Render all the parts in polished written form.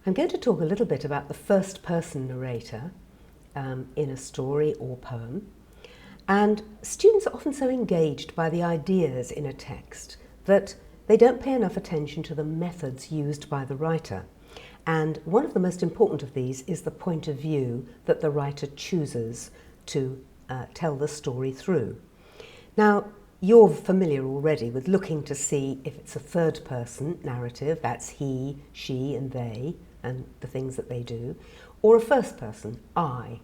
I'm going to talk a little bit about the first-person narrator in a story or poem. And students are often so engaged by the ideas in a text that they don't pay enough attention to the methods used by the writer. And one of the most important of these is the point of view that the writer chooses to tell the story through. Now, you're familiar already with looking to see if it's a third-person narrative, that's he, she and they, and the things that they do, or a first-person, I.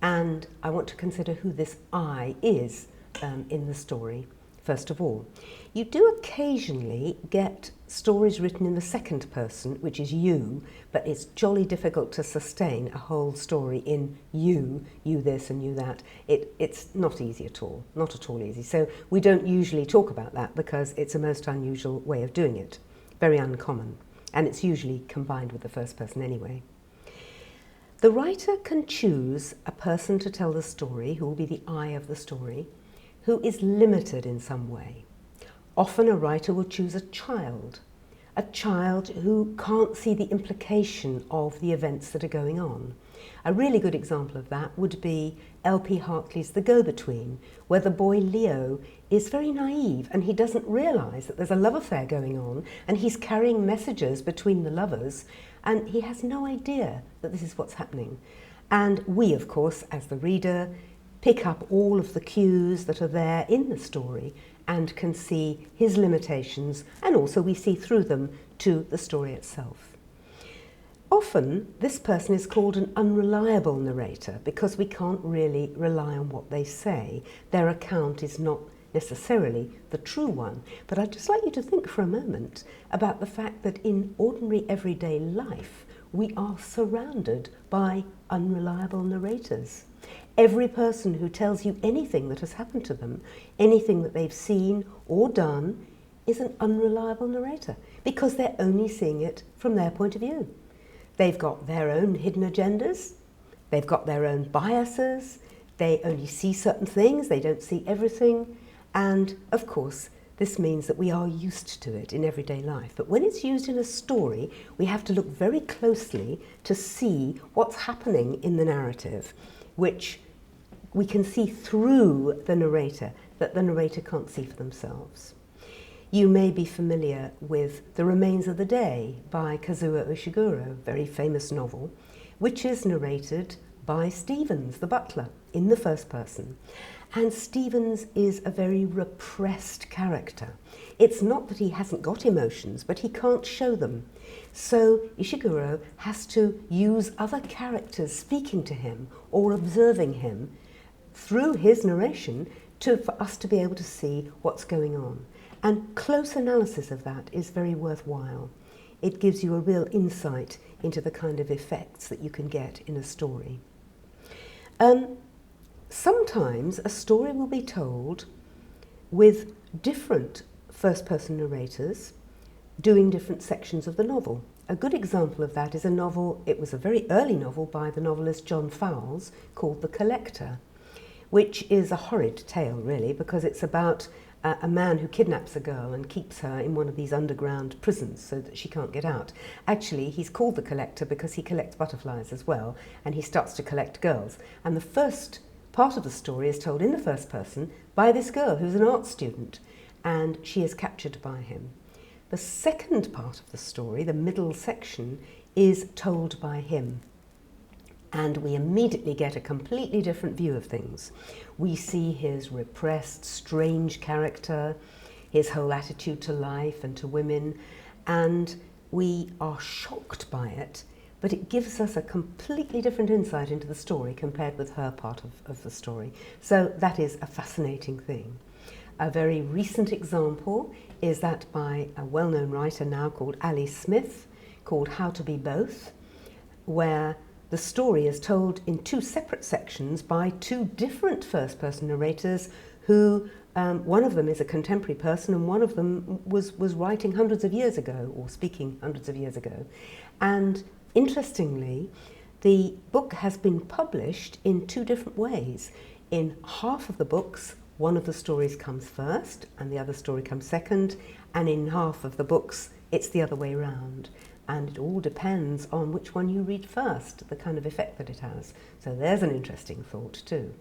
And I want to consider who this I is in the story, first of all. You do occasionally get stories written in the second person, which is you, but it's jolly difficult to sustain a whole story in you this and you that. It's not easy at all, not at all easy. So we don't usually talk about that because it's a most unusual way of doing it, very uncommon, and it's usually combined with the first person anyway. The writer can choose a person to tell the story, who will be the I of the story, who is limited in some way. Often a writer will choose a child who can't see the implication of the events that are going on. A really good example of that would be L.P. Hartley's The Go-Between, where the boy Leo is very naive and he doesn't realise that there's a love affair going on and he's carrying messages between the lovers and he has no idea that this is what's happening. And we, of course, as the reader, pick up all of the cues that are there in the story and can see his limitations, and also we see through them to the story itself. Often this person is called an unreliable narrator because we can't really rely on what they say. Their account is not necessarily the true one. But I'd just like you to think for a moment about the fact that in ordinary everyday life we are surrounded by unreliable narrators. Every person who tells you anything that has happened to them, anything that they've seen or done, is an unreliable narrator because they're only seeing it from their point of view. They've got their own hidden agendas, they've got their own biases, they only see certain things, they don't see everything, and of course this means that we are used to it in everyday life. But when it's used in a story, we have to look very closely to see what's happening in the narrative, which we can see through the narrator, that the narrator can't see for themselves. You may be familiar with The Remains of the Day by Kazuo Ishiguro, very famous novel, which is narrated by Stevens, the butler, in the first person. And Stevens is a very repressed character. It's not that he hasn't got emotions, but he can't show them. So Ishiguro has to use other characters speaking to him or observing him through his narration for us to be able to see what's going on. And close analysis of that is very worthwhile. It gives you a real insight into the kind of effects that you can get in a story. Sometimes a story will be told with different first-person narrators doing different sections of the novel. A good example of that is a novel, it was a very early novel by the novelist John Fowles called The Collector, which is a horrid tale really because it's about a man who kidnaps a girl and keeps her in one of these underground prisons so that she can't get out. Actually, he's called the Collector because he collects butterflies as well, and he starts to collect girls. And the first part of the story is told in the first person by this girl who's an art student, and she is captured by him. The second part of the story, the middle section, is told by him. And we immediately get a completely different view of things. We see his repressed, strange character, his whole attitude to life and to women, and we are shocked by it, but it gives us a completely different insight into the story compared with her part of the story. So that is a fascinating thing. A very recent example is that by a well-known writer now called Ali Smith, called How to Be Both, where the story is told in two separate sections by two different first-person narrators who, one of them is a contemporary person and one of them was writing hundreds of years ago or speaking hundreds of years ago. And interestingly, the book has been published in two different ways. In half of the books, one of the stories comes first and the other story comes second, and in half of the books, it's the other way round. and it all depends on which one you read first, the kind of effect that it has. So there's an interesting thought too.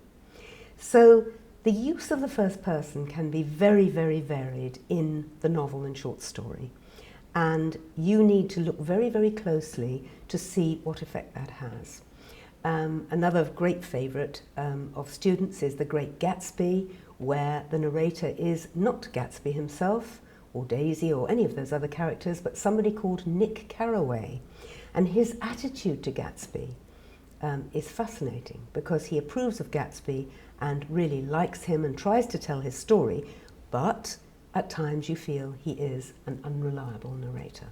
So the use of the first person can be very, very varied in the novel and short story. And you need to look very, very closely to see what effect that has. Another great favourite of students is The Great Gatsby, where the narrator is not Gatsby himself, or Daisy, or any of those other characters, but somebody called Nick Carraway. And his attitude to Gatsby is fascinating, because he approves of Gatsby and really likes him and tries to tell his story, but at times you feel he is an unreliable narrator.